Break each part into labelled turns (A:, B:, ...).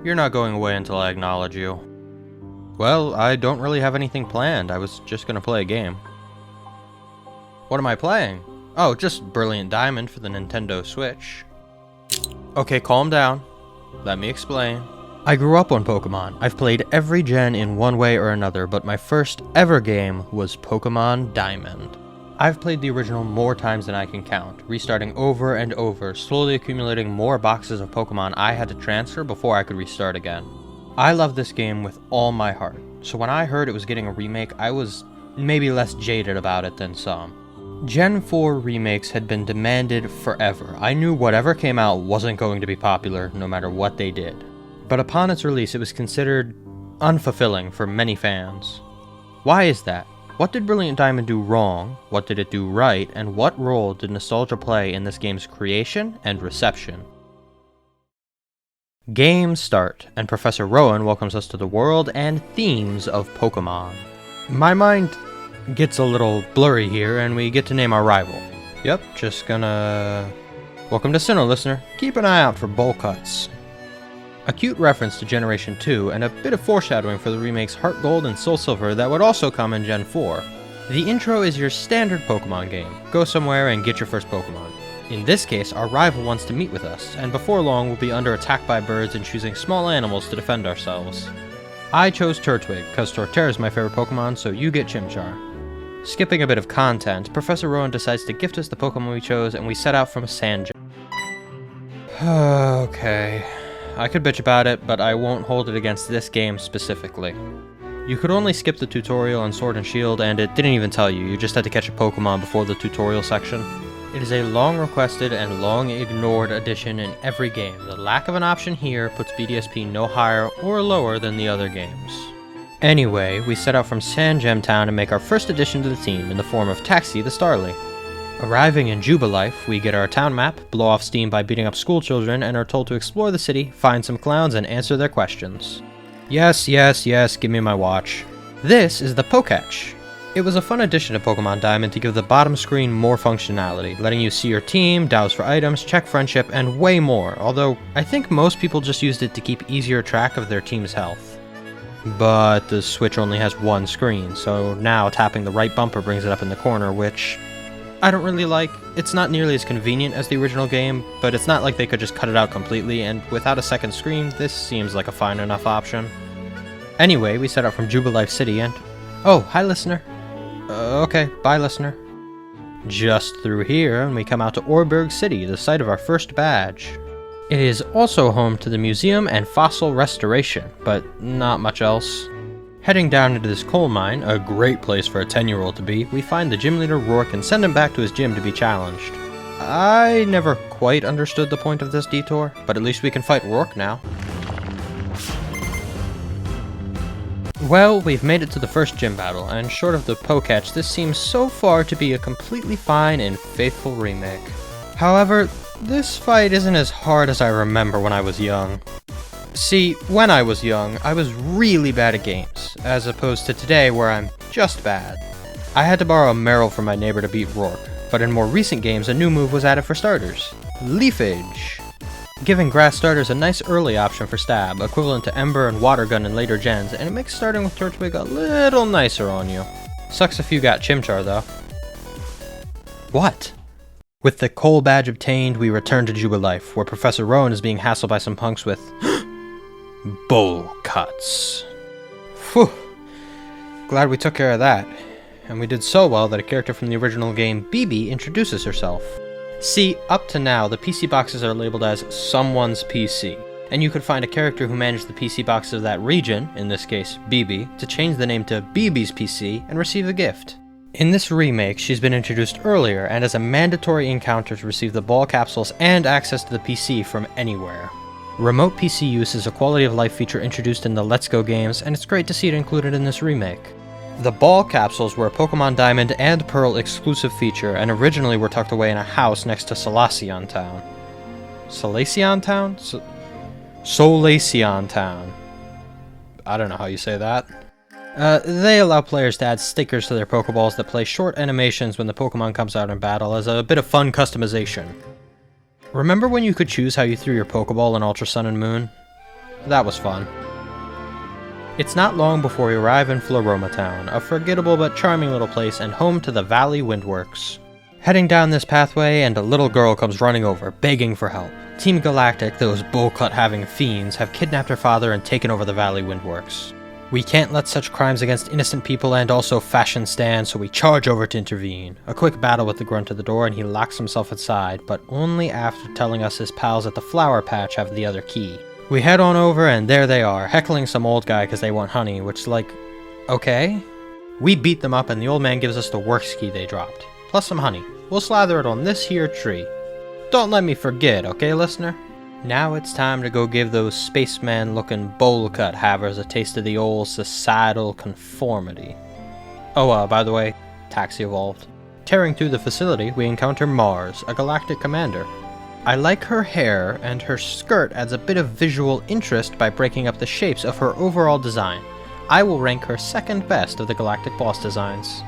A: You're not going away until I acknowledge you. Well, I don't really have anything planned. I was just gonna play a game. What am I playing? Oh, just Brilliant Diamond for the Nintendo Switch. Okay, calm down. Let me explain. I grew up on Pokemon. I've played every gen in one way or another, but my first ever game was Pokemon Diamond. I've played the original more times than I can count, restarting over and over, slowly accumulating more boxes of Pokemon I had to transfer before I could restart again. I love this game with all my heart, so when I heard it was getting a remake, I was maybe less jaded about it than some. Gen 4 remakes had been demanded forever. I knew whatever came out wasn't going to be popular, no matter what they did. But upon its release, it was considered unfulfilling for many fans. Why is that? What did Brilliant Diamond do wrong? What did it do right? And what role did nostalgia play in this game's creation and reception? Games start, and Professor Rowan welcomes us to the world and themes of Pokemon. My mind gets a little blurry here, and we get to name our rival. Yep, just gonna... Welcome to Sinnoh, listener. Keep an eye out for bowl cuts. A cute reference to Generation 2, and a bit of foreshadowing for the remakes Heart Gold and Soul Silver that would also come in Gen 4. The intro is your standard Pokemon game. Go somewhere and get your first Pokemon. In this case, our rival wants to meet with us, and before long we'll be under attack by birds and choosing small animals to defend ourselves. I chose Turtwig, cause Torterra is my favorite Pokemon, so you get Chimchar. Skipping a bit of content, Professor Rowan decides to gift us the Pokemon we chose, and we set out from a sand Okay. I could bitch about it, but I won't hold it against this game specifically. You could only skip the tutorial on Sword and Shield, and it didn't even tell you, you just had to catch a Pokemon before the tutorial section. It is a long-requested and long-ignored addition in every game. The lack of an option here puts BDSP no higher or lower than the other games. Anyway, we set out from Sandgem Town and make our first addition to the team in the form of Taxi the Starly. Arriving in Jubilife, we get our town map, blow off steam by beating up school children, and are told to explore the city, find some clowns, and answer their questions. Yes, yes, yes, give me my watch. This is the Poketch. It was a fun addition to Pokemon Diamond to give the bottom screen more functionality, letting you see your team, douse for items, check friendship, and way more, although I think most people just used it to keep easier track of their team's health. But the Switch only has one screen, so now tapping the right bumper brings it up in the corner, which I don't really like. It's not nearly as convenient as the original game, but it's not like they could just cut it out completely, and without a second screen, this seems like a fine enough option. Anyway, we set out from Jubilife City and... Oh, hi listener. Okay, bye listener. Just through here, and we come out to Orberg City, the site of our first badge. It is also home to the museum and fossil restoration, but not much else. Heading down into this coal mine, a great place for a 10-year-old to be, we find the gym leader Rourke and send him back to his gym to be challenged. I never quite understood the point of this detour, but at least we can fight Rourke now. Well, we've made it to the first gym battle, and short of the Poketch, this seems so far to be a completely fine and faithful remake. However, this fight isn't as hard as I remember when I was young. See, when I was young, I was really bad at games, as opposed to today where I'm just bad. I had to borrow a Meryl from my neighbor to beat Rourke, but in more recent games a new move was added for starters. Leafage! Giving grass starters a nice early option for stab, equivalent to Ember and Water Gun in later gens, and it makes starting with Turtwig a little nicer on you. Sucks if you got Chimchar though. What? With the coal badge obtained, we return to Jubilife, where Professor Rowan is being hassled by some punks with bowl cuts. Phew. Glad we took care of that. And we did so well that a character from the original game, BB, introduces herself. See, up to now, the PC boxes are labeled as someone's PC, and you could find a character who managed the PC boxes of that region, in this case BB, to change the name to BB's PC and receive a gift. In this remake, she's been introduced earlier, and as a mandatory encounter to receive the ball capsules and access to the PC from anywhere. Remote PC use is a quality of life feature introduced in the Let's Go games, and it's great to see it included in this remake. The ball capsules were a Pokemon Diamond and Pearl exclusive feature, and originally were tucked away in a house next to Solaceon Town. Solaceon Town? Solaceon Town. I don't know how you say that. They allow players to add stickers to their Pokeballs that play short animations when the Pokemon comes out in battle as a bit of fun customization. Remember when you could choose how you threw your Pokeball in Ultra Sun and Moon? That was fun. It's not long before we arrive in Floroma Town, a forgettable but charming little place and home to the Valley Windworks. Heading down this pathway, and a little girl comes running over, begging for help. Team Galactic, those bull-cut-having fiends, have kidnapped her father and taken over the Valley Windworks. We can't let such crimes against innocent people and also fashion stand, so we charge over to intervene. A quick battle with the grunt at the door and he locks himself inside, but only after telling us his pals at the flower patch have the other key. We head on over and there they are, heckling some old guy because they want honey, which okay? We beat them up and the old man gives us the works key they dropped, plus some honey. We'll slather it on this here tree. Don't let me forget, okay listener? Now it's time to go give those spaceman-looking bowl-cut havers a taste of the old societal conformity. Oh, by the way, taxi evolved. Tearing through the facility, we encounter Mars, a galactic commander. I like her hair, and her skirt adds a bit of visual interest by breaking up the shapes of her overall design. I will rank her second best of the galactic boss designs.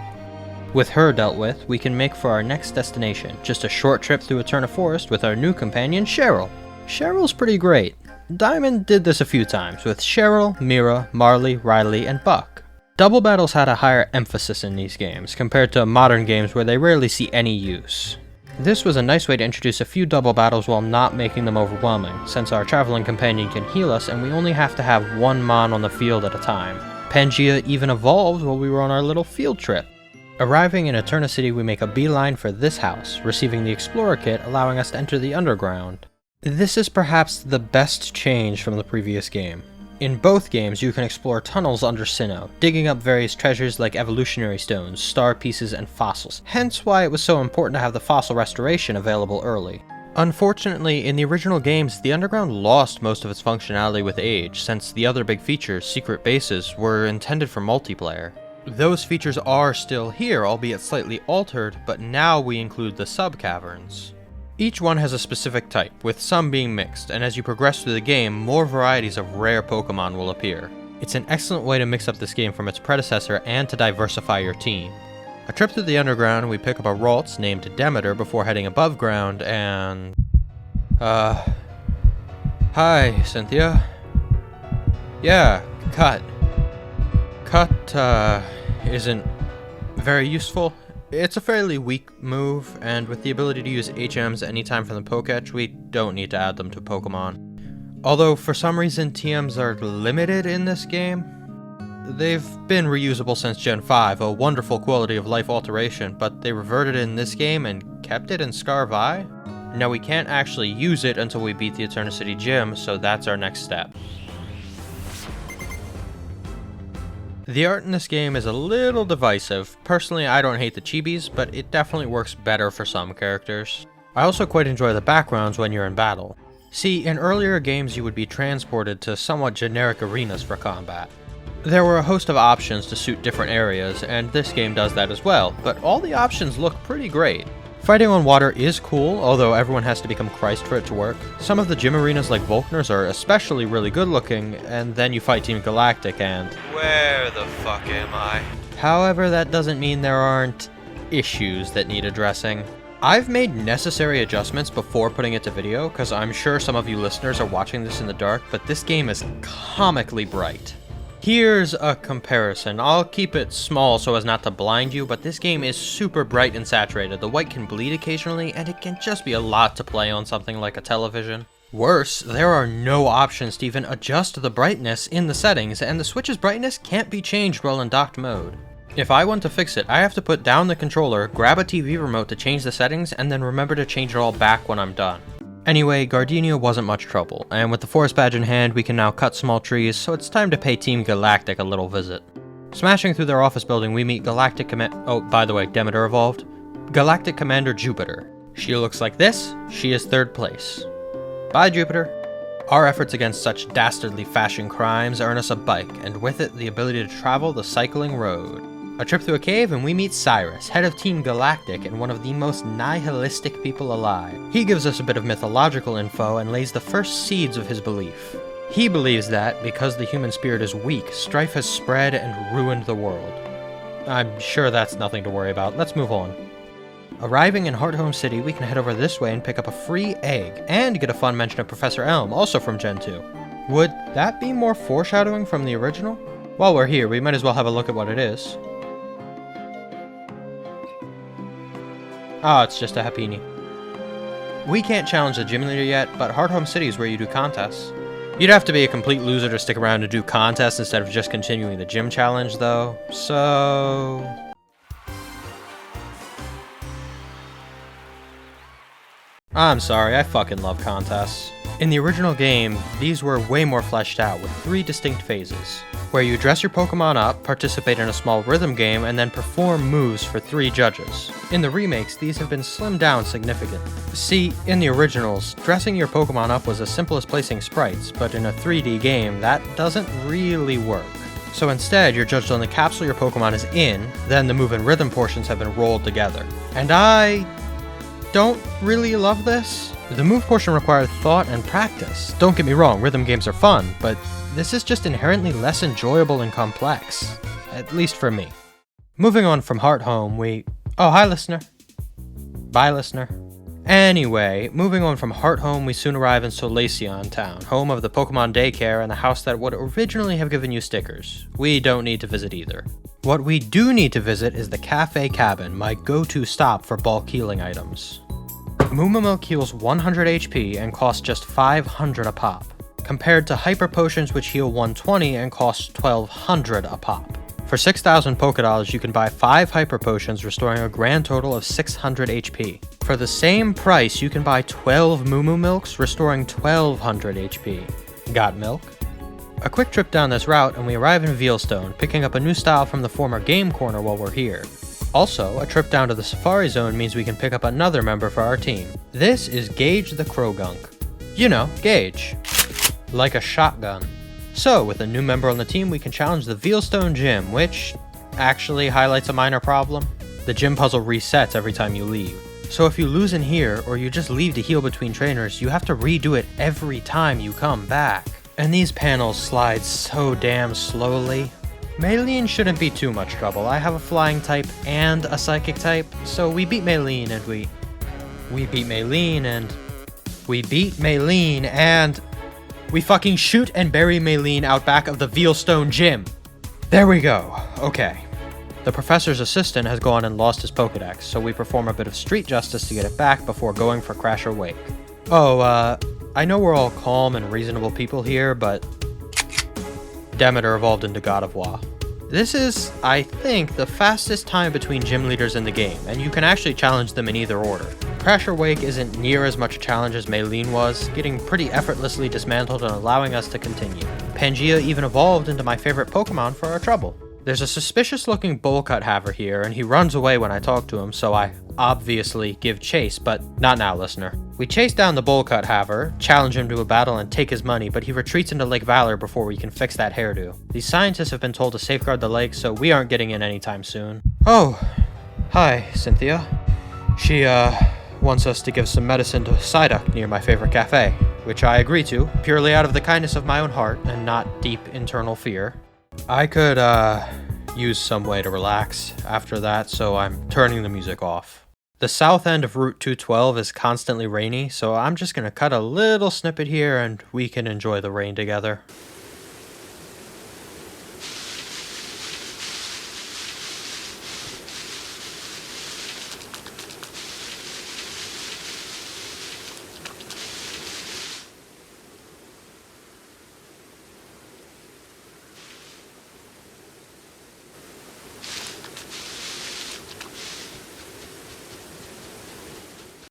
A: With her dealt with, we can make for our next destination, just a short trip through Eterna Forest with our new companion Cheryl. Cheryl's pretty great. Diamond did this a few times with Cheryl, Mira, Marley, Riley, and Buck. Double battles had a higher emphasis in these games, compared to modern games where they rarely see any use. This was a nice way to introduce a few double battles while not making them overwhelming, since our traveling companion can heal us and we only have to have one Mon on the field at a time. Pangea even evolved while we were on our little field trip. Arriving in Eterna City, we make a beeline for this house, receiving the Explorer Kit allowing us to enter the underground. This is perhaps the best change from the previous game. In both games, you can explore tunnels under Sinnoh, digging up various treasures like evolutionary stones, star pieces, and fossils, hence why it was so important to have the fossil restoration available early. Unfortunately, in the original games, the underground lost most of its functionality with age, since the other big features, secret bases, were intended for multiplayer. Those features are still here, albeit slightly altered, but now we include the sub-caverns. Each one has a specific type, with some being mixed, and as you progress through the game, more varieties of rare Pokémon will appear. It's an excellent way to mix up this game from its predecessor and to diversify your team. A trip through the underground, we pick up a Ralts named Demeter before heading above ground and... Hi, Cynthia. Yeah, cut. Cut, isn't very useful. It's a fairly weak move, and with the ability to use HMs anytime from the Pokétch, we don't need to add them to Pokemon. Although, for some reason, TMs are limited in this game. They've been reusable since Gen 5, a wonderful quality of life alteration, but they reverted it in this game and kept it in Scar Vi. Now we can't actually use it until we beat the Eterna City Gym, so that's our next step. The art in this game is a little divisive. Personally, I don't hate the chibis, but it definitely works better for some characters. I also quite enjoy the backgrounds when you're in battle. See, in earlier games you would be transported to somewhat generic arenas for combat. There were a host of options to suit different areas, and this game does that as well, but all the options look pretty great. Fighting on water is cool, although everyone has to become Christ for it to work. Some of the gym arenas like Volkner's are especially really good looking, and then you fight Team Galactic and... Where the fuck am I? However, that doesn't mean there aren't issues that need addressing. I've made necessary adjustments before putting it to video, because I'm sure some of you listeners are watching this in the dark, but this game is comically bright. Here's a comparison. I'll keep it small so as not to blind you, but this game is super bright and saturated. The white can bleed occasionally, and it can just be a lot to play on something like a television. Worse, there are no options to even adjust the brightness in the settings, and the Switch's brightness can't be changed while in docked mode. If I want to fix it, I have to put down the controller, grab a TV remote to change the settings, and then remember to change it all back when I'm done. Anyway, Gardenia wasn't much trouble, and with the forest badge in hand, we can now cut small trees, so it's time to pay Team Galactic a little visit. Smashing through their office building, we meet oh, by the way, Demeter evolved. Galactic Commander Jupiter. She looks like this, she is third place. Bye, Jupiter. Our efforts against such dastardly fashion crimes earn us a bike, and with it, the ability to travel the cycling road. A trip through a cave and we meet Cyrus, head of Team Galactic and one of the most nihilistic people alive. He gives us a bit of mythological info and lays the first seeds of his belief. He believes that, because the human spirit is weak, strife has spread and ruined the world. I'm sure that's nothing to worry about, let's move on. Arriving in Hearthome City, we can head over this way and pick up a free egg, and get a fun mention of Professor Elm, also from Gen 2. Would that be more foreshadowing from the original? While we're here, we might as well have a look at what it is. Ah, it's just a Happini. We can't challenge the gym leader yet, but Hearthome City is where you do contests. You'd have to be a complete loser to stick around and do contests instead of just continuing the gym challenge, though, so... I'm sorry, I fucking love contests. In the original game, these were way more fleshed out, with 3 distinct phases, where you dress your Pokemon up, participate in a small rhythm game, and then perform moves for 3 judges. In the remakes, these have been slimmed down significantly. See, in the originals, dressing your Pokemon up was as simple as placing sprites, but in a 3D game, that doesn't really work. So instead, you're judged on the capsule your Pokemon is in, then the move and rhythm portions have been rolled together. And I don't really love this. The move portion requires thought and practice. Don't get me wrong, rhythm games are fun, but this is just inherently less enjoyable and complex. At least for me. Moving on from Hearthome, Oh, hi listener. Bye listener. Anyway, moving on from Hearthome, we soon arrive in Solaceon Town, home of the Pokemon daycare and the house that would originally have given you stickers. We don't need to visit either. What we do need to visit is the Cafe Cabin, my go-to stop for bulk healing items. Moo Milk heals 100 HP and costs just 500 a pop, compared to Hyper Potions which heal 120 and cost 1200 a pop. For 6,000 Pokédollars, you can buy 5 Hyper Potions, restoring a grand total of 600 HP. For the same price, you can buy 12 Moo Milks, restoring 1200 HP. Got milk? A quick trip down this route and we arrive in Veilstone, picking up a new style from the former Game Corner while we're here. Also, a trip down to the Safari Zone means we can pick up another member for our team. This is Gage the Krogunk. You know, Gage. Like a shotgun. So, with a new member on the team, we can challenge the Veilstone Gym, which actually highlights a minor problem. The gym puzzle resets every time you leave. So if you lose in here, or you just leave to heal between trainers, you have to redo it every time you come back. And these panels slide so damn slowly. Maylene shouldn't be too much trouble. I have a flying type and a psychic type, so we beat Maylene and we beat Maylene and we fucking shoot and bury Maylene out back of the Veilstone Gym. There we go. Okay. The professor's assistant has gone and lost his Pokedex, so we perform a bit of street justice to get it back before going for Crash or Wake. Oh, I know we're all calm and reasonable people here, but Demeter evolved into God of War. This is, I think, the fastest time between gym leaders in the game, and you can actually challenge them in either order. Crash or Wake isn't near as much a challenge as Maylene was, getting pretty effortlessly dismantled and allowing us to continue. Pangea even evolved into my favorite Pokemon for our trouble. There's a suspicious looking bowl cut haver here, and he runs away when I talk to him, so I obviously give chase, but not now, listener. We chase down the bowl cut haver, challenge him to a battle and take his money, but he retreats into Lake Valor before we can fix that hairdo. These scientists have been told to safeguard the lake, so we aren't getting in anytime soon. Oh, hi, Cynthia. She, wants us to give some medicine to Psyduck near my favorite cafe, which I agree to, purely out of the kindness of my own heart and not deep internal fear. I could, use some way to relax after that, so I'm turning the music off. The south end of Route 212 is constantly rainy, so I'm just gonna cut a little snippet here and we can enjoy the rain together.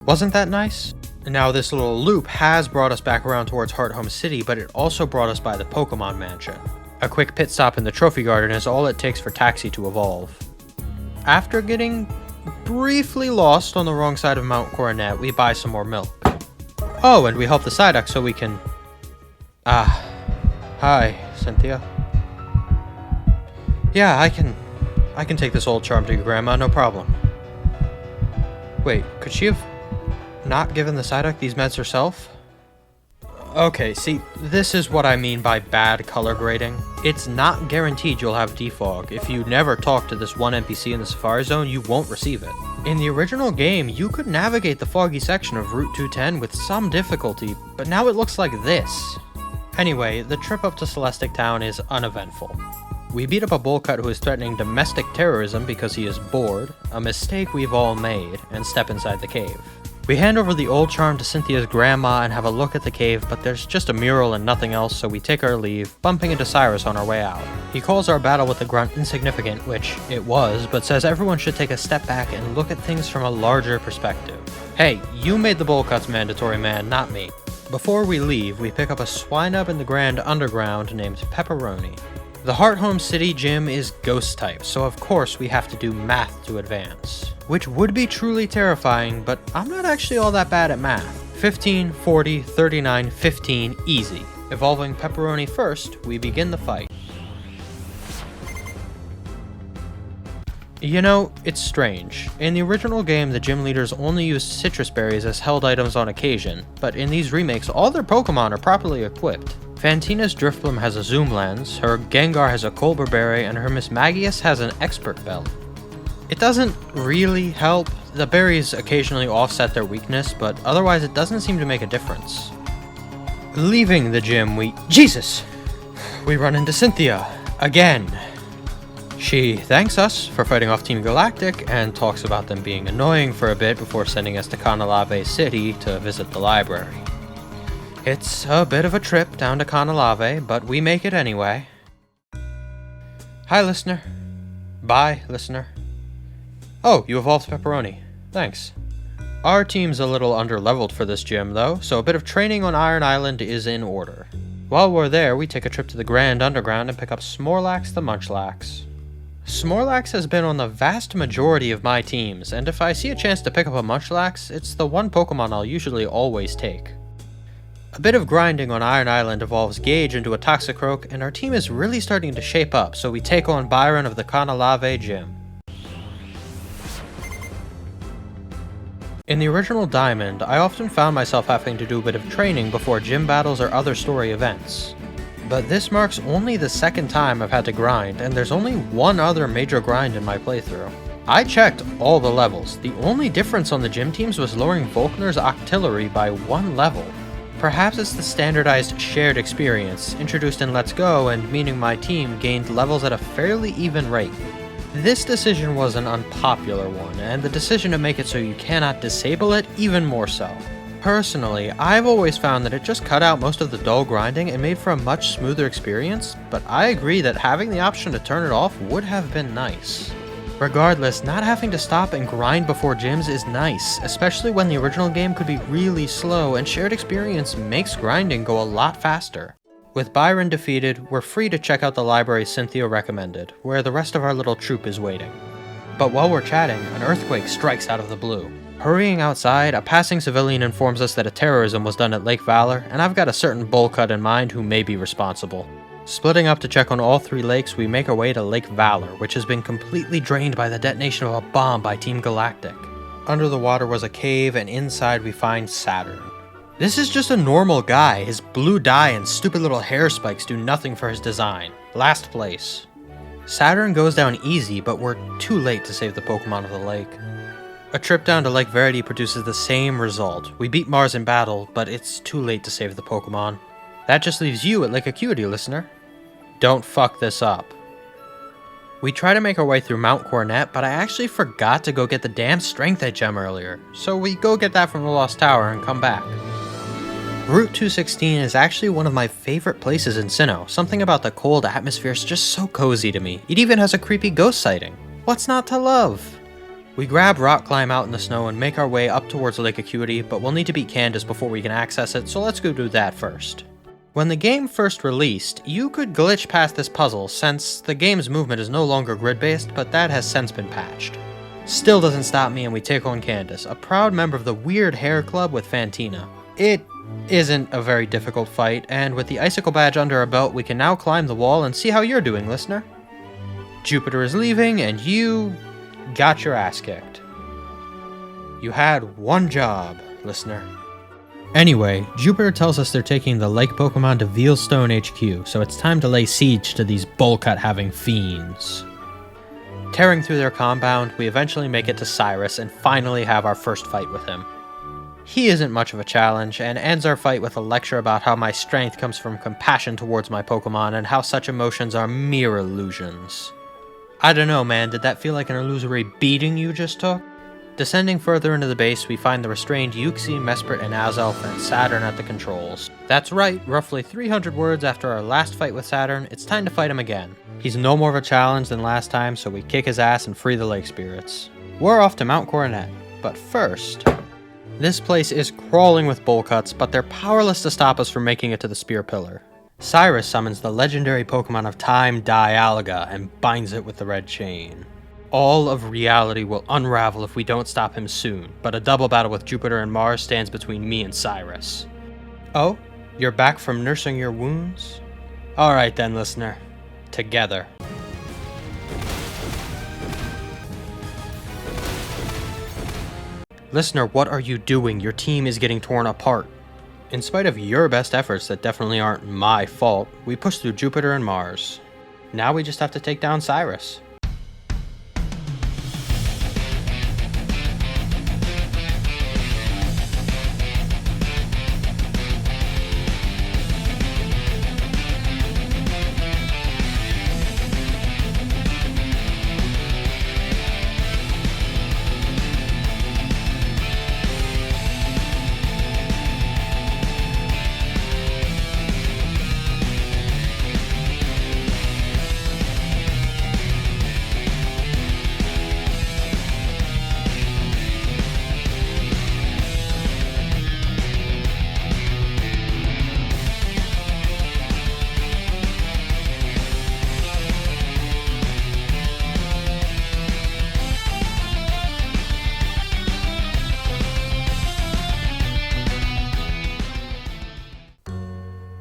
A: Wasn't that nice? Now this little loop has brought us back around towards Hearthome City, but it also brought us by the Pokemon Mansion. A quick pit stop in the Trophy Garden is all it takes for Taxi to evolve. After getting briefly lost on the wrong side of Mount Coronet, we buy some more milk. Oh, and we help the Psyduck so we can... Hi, Cynthia. Yeah, I can take this old charm to your grandma, no problem. Wait, could she have not given the Psyduck these meds herself? Okay, see, this is what I mean by bad color grading. It's not guaranteed you'll have defog. If you never talk to this one NPC in the Safari Zone, you won't receive it. In the original game, you could navigate the foggy section of Route 210 with some difficulty, but now it looks like this. Anyway, the trip up to Celestic Town is uneventful. We beat up a bullcut who is threatening domestic terrorism because he is bored, a mistake we've all made, and step inside the cave. We hand over the old charm to Cynthia's grandma and have a look at the cave, but there's just a mural and nothing else, so we take our leave, bumping into Cyrus on our way out. He calls our battle with the grunt insignificant, which it was, but says everyone should take a step back and look at things from a larger perspective. Hey, you made the bowl cuts mandatory, man, not me. Before we leave, we pick up a swine up in the Grand Underground named Pepperoni. The Heart Home City gym is ghost type, so of course we have to do math to advance. Which would be truly terrifying, but I'm not actually all that bad at math. 15, 40, 39, 15, easy. Evolving Pepperoni first, we begin the fight. You know, it's strange. In the original game, the gym leaders only used citrus berries as held items on occasion, but in these remakes, all their Pokémon are properly equipped. Fantina's Drifblim has a zoom lens, her Gengar has a Colbur berry, and her Miss Magius has an expert belt. It doesn't really help. The berries occasionally offset their weakness, but otherwise it doesn't seem to make a difference. Leaving the gym, Jesus! We run into Cynthia. Again. She thanks us for fighting off Team Galactic and talks about them being annoying for a bit before sending us to Canalave City to visit the library. It's a bit of a trip down to Canalave, but we make it anyway. Hi, listener. Bye, listener. Oh, you evolved Pepperoni. Thanks. Our team's a little underleveled for this gym, though, so a bit of training on Iron Island is in order. While we're there, we take a trip to the Grand Underground and pick up Snorlax the Munchlax. Snorlax has been on the vast majority of my teams, and if I see a chance to pick up a Munchlax, it's the one Pokemon I'll usually always take. A bit of grinding on Iron Island evolves Gage into a Toxicroak, and our team is really starting to shape up, so we take on Byron of the Canalave gym. In the original Diamond, I often found myself having to do a bit of training before gym battles or other story events. But this marks only the second time I've had to grind, and there's only one other major grind in my playthrough. I checked all the levels. The only difference on the gym teams was lowering Volkner's Octillery by 1 level. Perhaps it's the standardized shared experience, introduced in Let's Go and meaning my team gained levels at a fairly even rate. This decision was an unpopular one, and the decision to make it so you cannot disable it even more so. Personally, I've always found that it just cut out most of the dull grinding and made for a much smoother experience, but I agree that having the option to turn it off would have been nice. Regardless, not having to stop and grind before gyms is nice, especially when the original game could be really slow and shared experience makes grinding go a lot faster. With Byron defeated, we're free to check out the library Cynthia recommended, where the rest of our little troop is waiting. But while we're chatting, an earthquake strikes out of the blue. Hurrying outside, a passing civilian informs us that a terrorism was done at Lake Valor, and I've got a certain bullcut in mind who may be responsible. Splitting up to check on all 3 lakes, we make our way to Lake Valor, which has been completely drained by the detonation of a bomb by Team Galactic. Under the water was a cave, and inside we find Saturn. This is just a normal guy. His blue dye and stupid little hair spikes do nothing for his design. Last place. Saturn goes down easy, but we're too late to save the Pokemon of the lake. A trip down to Lake Verity produces the same result. We beat Mars in battle, but it's too late to save the Pokemon. That just leaves you at Lake Acuity, listener. Don't fuck this up. We try to make our way through Mount Coronet, but I actually forgot to go get the damn Strength Edge gem earlier, so we go get that from the Lost Tower and come back. Route 216 is actually one of my favorite places in Sinnoh. Something about the cold atmosphere is just so cozy to me. It even has a creepy ghost sighting. What's not to love? We grab rock climb out in the snow and make our way up towards Lake Acuity, but we'll need to beat Candace before we can access it, so let's go do that first. When the game first released, you could glitch past this puzzle since the game's movement is no longer grid-based, but that has since been patched. Still doesn't stop me and we take on Candace, a proud member of the Weird Hair Club with Fantina. It isn't a very difficult fight, and with the Icicle badge under our belt, we can now climb the wall and see how you're doing, listener. Jupiter is leaving, and you got your ass kicked. You had one job, listener. Anyway, Jupiter tells us they're taking the lake Pokemon to Veilstone HQ, so it's time to lay siege to these bullcut-having fiends. Tearing through their compound, we eventually make it to Cyrus and finally have our first fight with him. He isn't much of a challenge, and ends our fight with a lecture about how my strength comes from compassion towards my Pokemon and how such emotions are mere illusions. I don't know, man, did that feel like an illusory beating you just took? Descending further into the base, we find the restrained Uxie, Mesprit, and Azelf and Saturn at the controls. That's right, roughly 300 words after our last fight with Saturn, it's time to fight him again. He's no more of a challenge than last time, so we kick his ass and free the lake spirits. We're off to Mount Coronet, but first... This place is crawling with bowl cuts, but they're powerless to stop us from making it to the Spear Pillar. Cyrus summons the legendary Pokemon of time, Dialga, and binds it with the red chain. All of reality will unravel if we don't stop him soon, but a double battle with Jupiter and Mars stands between me and Cyrus. Oh? You're back from nursing your wounds? Alright then, listener. Together. Listener, what are you doing? Your team is getting torn apart. In spite of your best efforts that definitely aren't my fault, we pushed through Jupiter and Mars. Now we just have to take down Cyrus.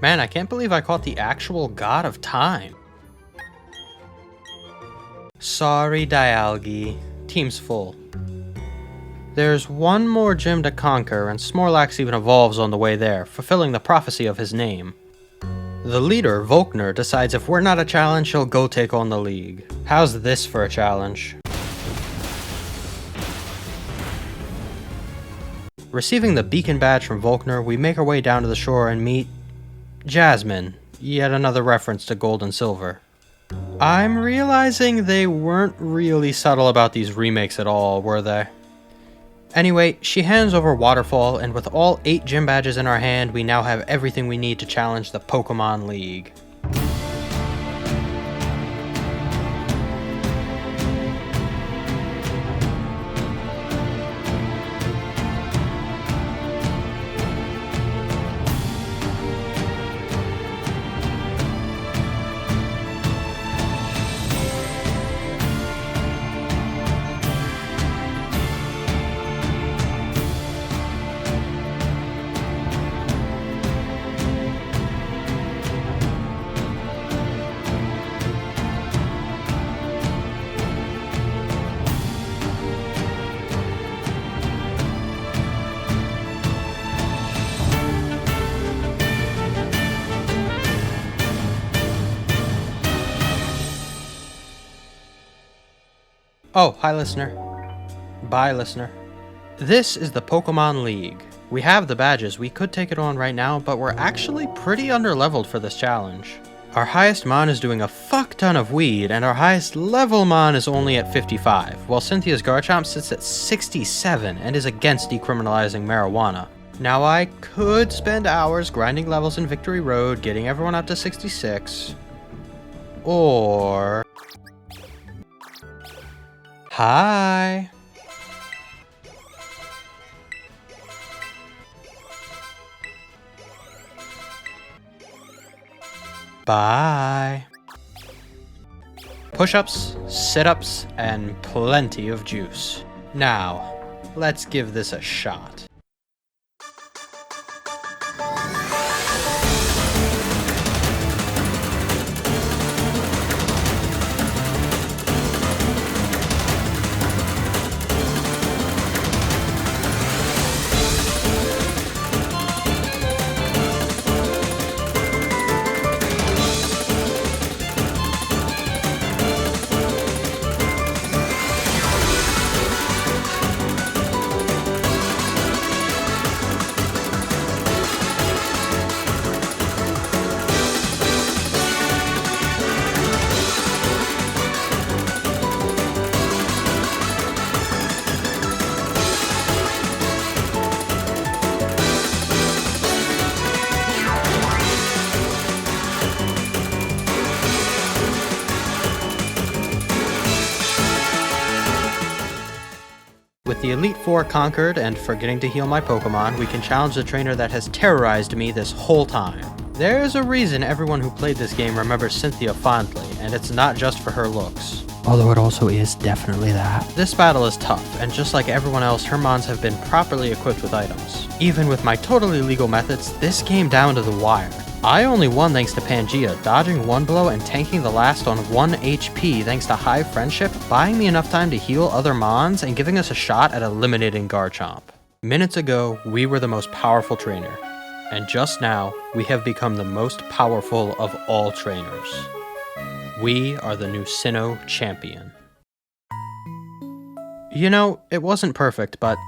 A: Man, I can't believe I caught the actual god of time. Sorry, Dialga. Team's full. There's one more gym to conquer, and Snorlax even evolves on the way there, fulfilling the prophecy of his name. The leader, Volkner, decides if we're not a challenge, he'll go take on the league. How's this for a challenge? Receiving the beacon badge from Volkner, we make our way down to the shore and meet Jasmine, yet another reference to gold and silver. I'm realizing they weren't really subtle about these remakes at all, were they? Anyway, she hands over Waterfall, and with all 8 gym badges in our hand, we now have everything we need to challenge the Pokemon League. Oh, hi listener. Bye listener. This is the Pokemon League. We have the badges, we could take it on right now, but we're actually pretty underleveled for this challenge. Our highest Mon is doing a fuck ton of weed, and our highest level Mon is only at 55, while Cynthia's Garchomp sits at 67 and is against decriminalizing marijuana. Now I could spend hours grinding levels in Victory Road, getting everyone up to 66, or... Hi! Bye! Push-ups, sit-ups, and plenty of juice. Now, let's give this a shot. the Elite Four conquered and forgetting to heal my Pokemon, we can challenge the trainer that has terrorized me this whole time. There's a reason everyone who played this game remembers Cynthia fondly, and it's not just for her looks.
B: Although it also is definitely that.
A: This battle is tough, and just like everyone else, her mons have been properly equipped with items. Even with my totally legal methods, this came down to the wire. I only won thanks to Pangea, dodging one blow and tanking the last on 1 HP thanks to High Friendship, buying me enough time to heal other mons and giving us a shot at eliminating Garchomp. Minutes ago, we were the most powerful trainer, and just now, we have become the most powerful of all trainers. We are the new Sinnoh champion. You know, it wasn't perfect, but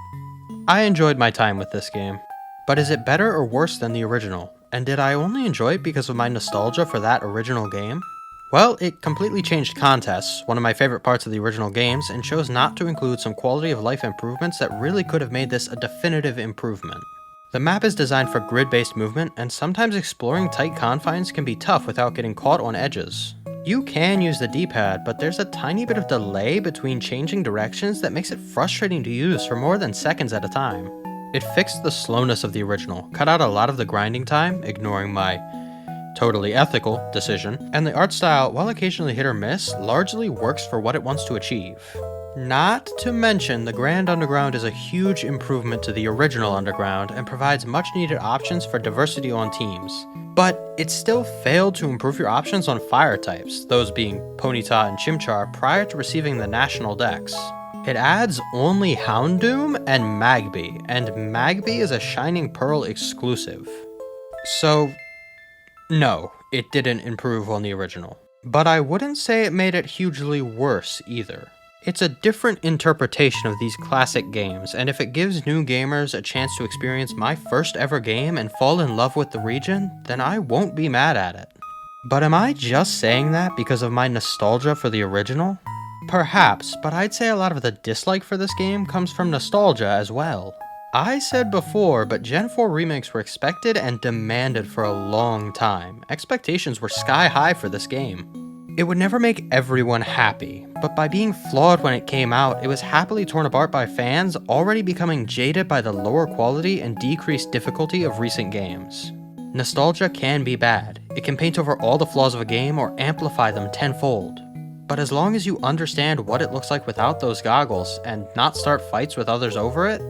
A: I enjoyed my time with this game. But is it better or worse than the original? And did I only enjoy it because of my nostalgia for that original game? Well, it completely changed contests, one of my favorite parts of the original games, and chose not to include some quality of life improvements that really could have made this a definitive improvement. The map is designed for grid-based movement, and sometimes exploring tight confines can be tough without getting caught on edges. You can use the D-pad, but there's a tiny bit of delay between changing directions that makes it frustrating to use for more than seconds at a time. It fixed the slowness of the original, cut out a lot of the grinding time, ignoring my totally ethical decision, and the art style, while occasionally hit or miss, largely works for what it wants to achieve. Not to mention, the Grand Underground is a huge improvement to the original Underground and provides much needed options for diversity on teams. But it still failed to improve your options on fire types, those being Ponyta and Chimchar, prior to receiving the national dex. It adds only Houndoom and Magby, and Magby is a Shining Pearl exclusive. So, no, it didn't improve on the original. But I wouldn't say it made it hugely worse either. It's a different interpretation of these classic games, and if it gives new gamers a chance to experience my first ever game and fall in love with the region, then I won't be mad at it. But am I just saying that because of my nostalgia for the original? Perhaps, but I'd say a lot of the dislike for this game comes from nostalgia as well. I said before, but Gen 4 remakes were expected and demanded for a long time. Expectations were sky high for this game. It would never make everyone happy, but by being flawed when it came out, it was happily torn apart by fans already becoming jaded by the lower quality and decreased difficulty of recent games. Nostalgia can be bad. It can paint over all the flaws of a game or amplify them tenfold. But as long as you understand what it looks like without those goggles and not start fights with others over it,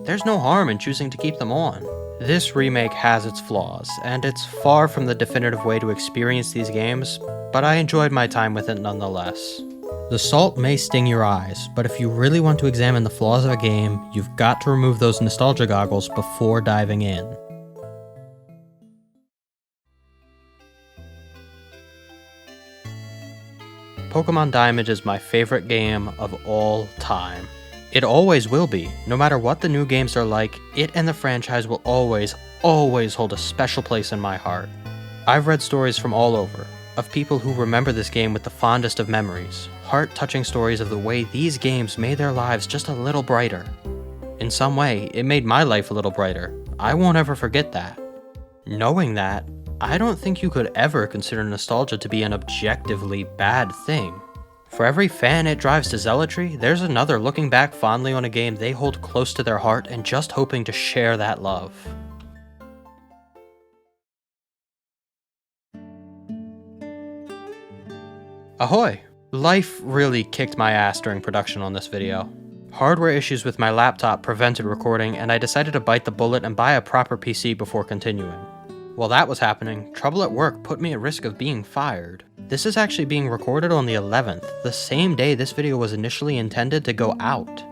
A: there's no harm in choosing to keep them on. This remake has its flaws, and it's far from the definitive way to experience these games, but I enjoyed my time with it nonetheless. The salt may sting your eyes, but if you really want to examine the flaws of a game, you've got to remove those nostalgia goggles before diving in. Pokemon Diamond is my favorite game of all time. It always will be. No matter what the new games are like, it and the franchise will always hold a special place in my heart. I've read stories from all over, of people who remember this game with the fondest of memories, heart-touching stories of the way these games made their lives just a little brighter. In some way, it made my life a little brighter. I won't ever forget that. Knowing that, I don't think you could ever consider nostalgia to be an objectively bad thing. For every fan it drives to zealotry, there's another looking back fondly on a game they hold close to their heart and just hoping to share that love. Ahoy! Life really kicked my ass during production on this video. Hardware issues with my laptop prevented recording, and I decided to bite the bullet and buy a proper PC before continuing. While that was happening, trouble at work put me at risk of being fired. This is actually being recorded on the 11th, the same day this video was initially intended to go out.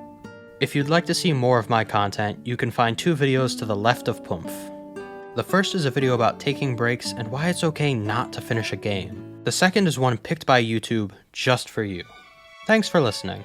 A: If you'd like to see more of my content, you can find 2 videos to the left of Pumph. The first is a video about taking breaks and why it's okay not to finish a game. The second is one picked by YouTube just for you. Thanks for listening.